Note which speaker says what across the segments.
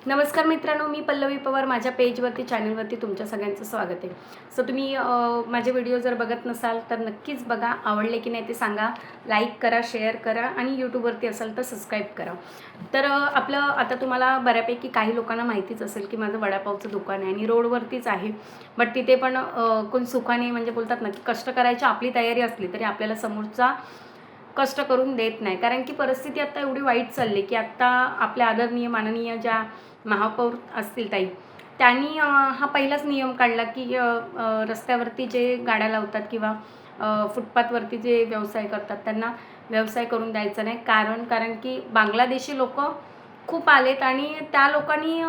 Speaker 1: नमस्कार मित्रांनो, मी पल्लवी पवार. माझ्या पेजवरती चॅनलवरती तुमच्या सगळ्यांचं स्वागत आहे. सो तुम्ही माझे व्हिडिओ जर बघत नसाल तर नक्कीच बघा. आवडले की नाही ते सांगा, लाईक करा, शेअर करा आणि यूट्यूबवरती असाल तर सबस्क्राईब करा. तर आपलं आता तुम्हाला बऱ्यापैकी काही लोकांना माहितीच असेल की माझं वडापावचं दुकान आहे आणि रोडवरतीच आहे. बट तिथे पण कोण सुखाने म्हणजे बोलतात ना की कष्ट करायची आपली तयारी असली तरी आपल्याला समोरचा कष्ट करून देत नाही. कारण की परिस्थिती आता एवढी वाईट चालली की आत्ता आपल्या आदरणीय माननीय ज्या महापौर असतील ताई, त्यांनी हा पहिलाच नियम काढला की रस्त्यावरती जे गाड्या लावतात किंवा फुटपाथवरती जे व्यवसाय करतात त्यांना व्यवसाय करून द्यायचा नाही. कारण की बांगलादेशी लोकं खूप आलेत आणि त्या लोकांनी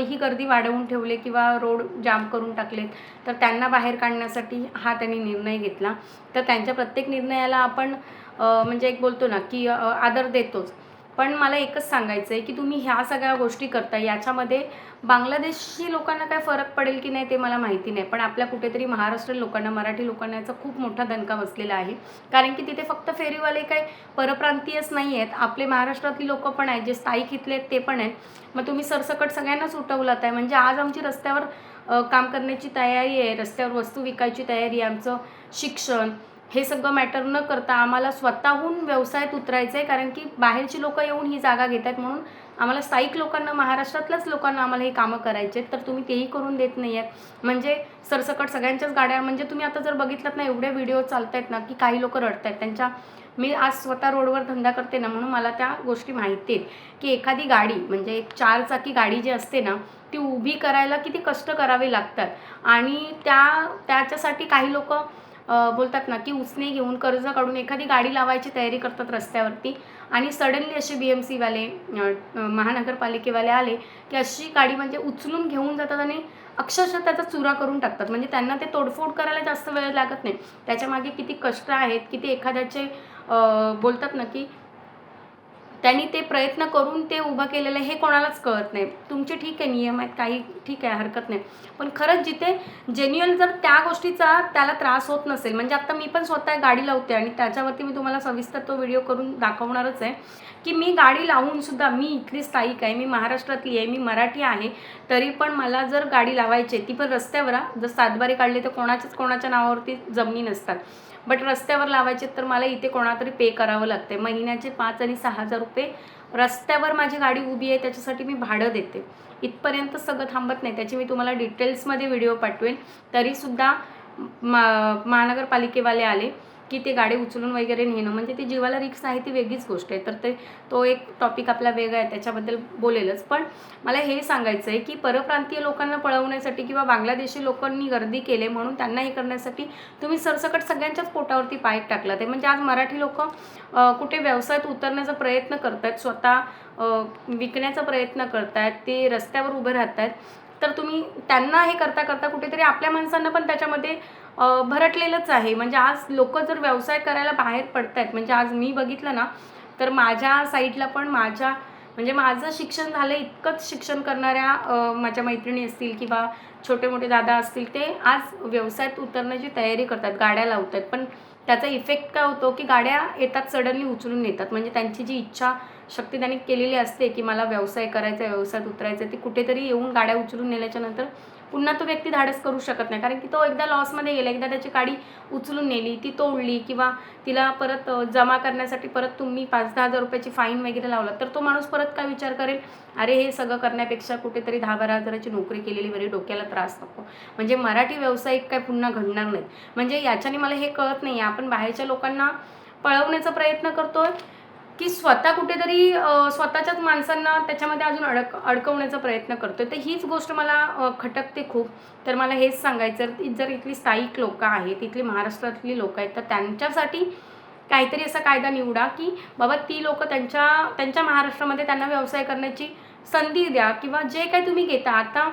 Speaker 1: ही गर्दी वाढवून ठेवली किंवा रोड जाम करून टाकलेत. तर त्यांना बाहेर काढण्यासाठी हा त्यांनी निर्णय घेतला. तर त्यांच्या प्रत्येक निर्णयाला आपण म्हणजे एक बोलतो ना की आदर देतोच. पण मला एकच सांगायचं आहे की तुम्ही ह्या सगळ्या गोष्टी करता याच्यामध्ये बांगलादेशी लोकांना काय फरक पडेल की नाही ते मला माहिती नाही. पण आपल्या कुठेतरी महाराष्ट्रीयन लोकांना, मराठी लोकांना याचा खूप मोठा दणका बसलेला आहे. कारण की तिथे फक्त फेरीवाले काही परप्रांतीयच नाही आहेत, आपले महाराष्ट्रातली लोकं पण आहेत, जे स्थायिक इथले आहेत ते पण आहेत. मग तुम्ही सरसकट सगळ्यांनाच उठवलात आहे. म्हणजे आज आमची रस्त्यावर काम करण्याची तयारी आहे, रस्त्यावर वस्तू विकायची तयारी आहे, आमचं शिक्षण हे सगळं मॅटर न करता आम्हाला स्वतःहून व्यवसायात उतरायचं आहे. कारण की बाहेरची लोकं येऊन ही जागा घेत आहेत म्हणून आम्हाला स्थायिक लोकांना, महाराष्ट्रातल्याच लोकांना आम्हाला हे कामं करायचे आहेत. तर तुम्ही तेही करून देत नाही आहेत. म्हणजे सरसकट सगळ्यांच्याच गाड्या, म्हणजे तुम्ही आता जर बघितलात ना, एवढे व्हिडिओ चालत आहेत ना की काही लोकं रडत आहेत. त्यांच्या मी आज स्वतः रोडवर धंदा करते ना, म्हणून मला त्या गोष्टी माहिती आहेत की एखादी गाडी म्हणजे एक 4 चाकी गाडी जी असते ना, ती उभी करायला किती कष्ट करावे लागतात. आणि त्याच्यासाठी काही लोकं बोलतात ना की उसने घेऊन कर्ज काढून एखादी गाडी लावायची तयारी करतात रस्त्यावरती आणि सडनली असे BMCवाले महानगरपालिकेवाले आले की अशी गाडी म्हणजे उचलून घेऊन जातात आणि अक्षरशः त्याचा चुरा करून टाकतात. म्हणजे त्यांना ते तोडफोड करायला जास्त वेळ लागत नाही. त्याच्यामागे किती कष्ट आहेत, किती एखाद्याचे बोलतात ना की त्यांनी ते प्रयत्न करून ते उभं केलेलं आहे हे कोणालाच कळत नाही. तुमचे ठीक आहे नियम आहेत, काही ठीक आहे, हरकत नाही. पण खरंच जिथे जेन्युअल जर त्या गोष्टीचा त्याला त्रास होत नसेल, म्हणजे आता मी पण स्वतः गाडी लावते आणि त्याच्यावरती मी तुम्हाला सविस्तर तो व्हिडिओ करून दाखवणारच आहे की मी गाडी लावूनसुद्धा मी इथली स्थायिक आहे, मी महाराष्ट्रातली आहे, मी मराठी आहे, तरी पण मला जर गाडी लावायची ती पण रस्त्यावर जर सातबारे काढले तर कोणाच्या नावावरती जमिनी नसतात. बट रस्त्यावर लावायचे तर मला इथे कोणातरी पे करावं लागते. महिन्याचे 5 आणि 6,000 रुपये रस्त्यावर माझी गाडी उभी आहे त्याच्यासाठी मी भाडं देते. इथपर्यंत सगळं थांबत नाही. त्याची मी तुम्हाला डिटेल्समध्ये व्हिडिओ पाठवेन. तरीसुद्धा महानगरपालिकेवाले आले की ते गाडी उचलून वगैरे नेणं म्हणजे ती जीवाला रिस्क आहे, ती वेगळीच गोष्ट आहे. तर तो एक टॉपिक आपला वेगळा आहे, त्याच्याबद्दल बोलेलच. पण मला हे सांगायचं आहे की परप्रांतीय लोकांना पळवण्यासाठी किंवा बांगलादेशी लोकांनी गर्दी केली म्हणून त्यांना हे करण्यासाठी तुम्ही सरसकट सगळ्यांच्याच पोटावरती पाय टाकला. ते म्हणजे आज मराठी लोकं कुठे व्यवसायात उतरण्याचा प्रयत्न करत आहेत, स्वतः विकण्याचा प्रयत्न करत आहेत, ते रस्त्यावर उभे राहत आहेत. तर तुम्ही त्यांना हे करता करता कुठेतरी आपल्या माणसांना पण त्याच्यामध्ये भरटलेलंच आहे. म्हणजे आज लोकं जर व्यवसाय करायला बाहेर पडत आहेत, म्हणजे आज मी बघितलं ना तर माझ्या साईडला पण म्हणजे माझं शिक्षण झालं, इतकंच शिक्षण करणाऱ्या माझ्या मैत्रिणी असतील किंवा छोटे मोठे दादा असतील, ते आज व्यवसायात उतरण्याची तयारी करतात, गाड्या लावत आहेत. पण त्याचा इफेक्ट काय होतो की गाड्या येतात, सडनली उचलून नेतात. म्हणजे त्यांची जी इच्छा शक्ती त्यांनी केलेली असते की मला व्यवसाय करायचा आहे, व्यवसायात उतरायचं आहे, ती कुठेतरी येऊन गाड्या उचलून नेल्याच्या नंतर पुन्हा तो व्यक्ती धाडस करू शकत नाही. कारण की तो एकदा लॉसमध्ये गेला, एकदा त्याची गाडी उचलून नेली, ती तोडली किंवा तिला परत जमा करण्यासाठी परत तुम्ही 5-10,000 रुपयाची फाईन वगैरे लावला तर तो माणूस परत काय विचार करेल, अरे हे सगळं करण्यापेक्षा कुठेतरी 10-12 हजाराची नोकरी केलेली बरी, डोक्याला त्रास नको. म्हणजे मराठी व्यावसायिक काय पुन्हा घडणार नाहीत. म्हणजे याच्याने मला हे कळत नाही आहे, आपण बाहेरच्या लोकांना पळवण्याचा प्रयत्न करतोय की स्वतः कुठेतरी स्वतःच्याच माणसांना त्याच्यामध्ये अजून अडकवण्याचा प्रयत्न करतोय. तर हीच गोष्ट मला खटकते खूप. तर मला हेच सांगायचं, जर इथली स्थायिक लोकं आहेत, इथली महाराष्ट्रातली लोकं आहेत, तर त्यांच्यासाठी काहीतरी असा कायदा निवडा की बाबा ती लोकं त्यांच्या महाराष्ट्रामध्ये त्यांना व्यवसाय करण्याची संधी द्या किंवा जे काही तुम्ही घेता आता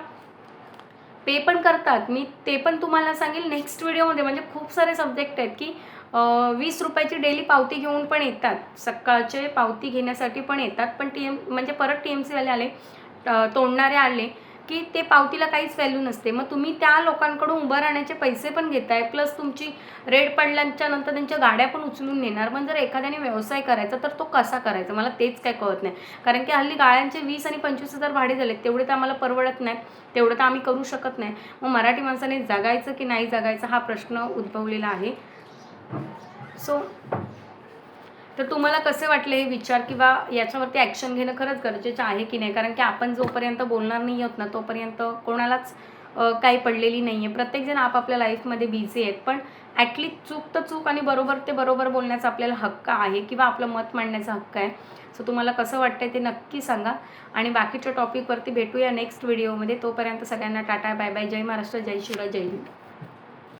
Speaker 1: पे पण करतात. मी ते पण तुम्हाला सांगेल नेक्स्ट व्हिडिओमध्ये. म्हणजे खूप सारे सब्जेक्ट आहेत की 20 रुपयाची डेली पावती घेऊन पण येतात, सकाळचे पावती घेण्यासाठी पण येतात. पण म्हणजे परत TMCवाले आले, तोडणारे आले की ते पावतीला काहीच व्हॅल्यू नसते. मग तुम्ही त्या लोकांकडून उभं राहण्याचे पैसे पण घेताय, प्लस तुमची रेड पडल्याच्या नंतर त्यांच्या गाड्या पण उचलून नेणार. पण जर एखाद्याने व्यवसाय करायचा तर तो कसा करायचा, मला तेच काय कळत नाही. कारण की हल्ली गाळ्यांचे 20 आणि 25,000 भाडे झालेत, तेवढे तर आम्हाला परवडत नाही, तेवढं तर आम्ही करू शकत नाही. मग मराठी माणसाने जगायचं की नाही जगायचं हा प्रश्न उद्भवलेला आहे. सो तर तुम्हाला कसे वाटले हे विचार, किंवा याच्यावरती ॲक्शन घेणं खरंच गरजेचं आहे की नाही. कारण की आपण जोपर्यंत बोलणार नाही आहोत ना तोपर्यंत कोणालाच काही पडलेली नाही आहे. प्रत्येकजण आपापल्या लाईफमध्ये बिझी आहेत. पण ॲटलिस्ट चूक तर चूक आणि बरोबर ते बरोबर बोलण्याचा आपल्याला हक्क आहे, किंवा आपलं मत मांडण्याचा हक्क आहे. सो तुम्हाला कसं वाटतंय ते नक्की सांगा. आणि बाकीच्या टॉपिकवरती भेटूया नेक्स्ट व्हिडिओमध्ये. तोपर्यंत सगळ्यांना टाटा बाय बाय. जय महाराष्ट्र, जय शिवराय, जय हिंद.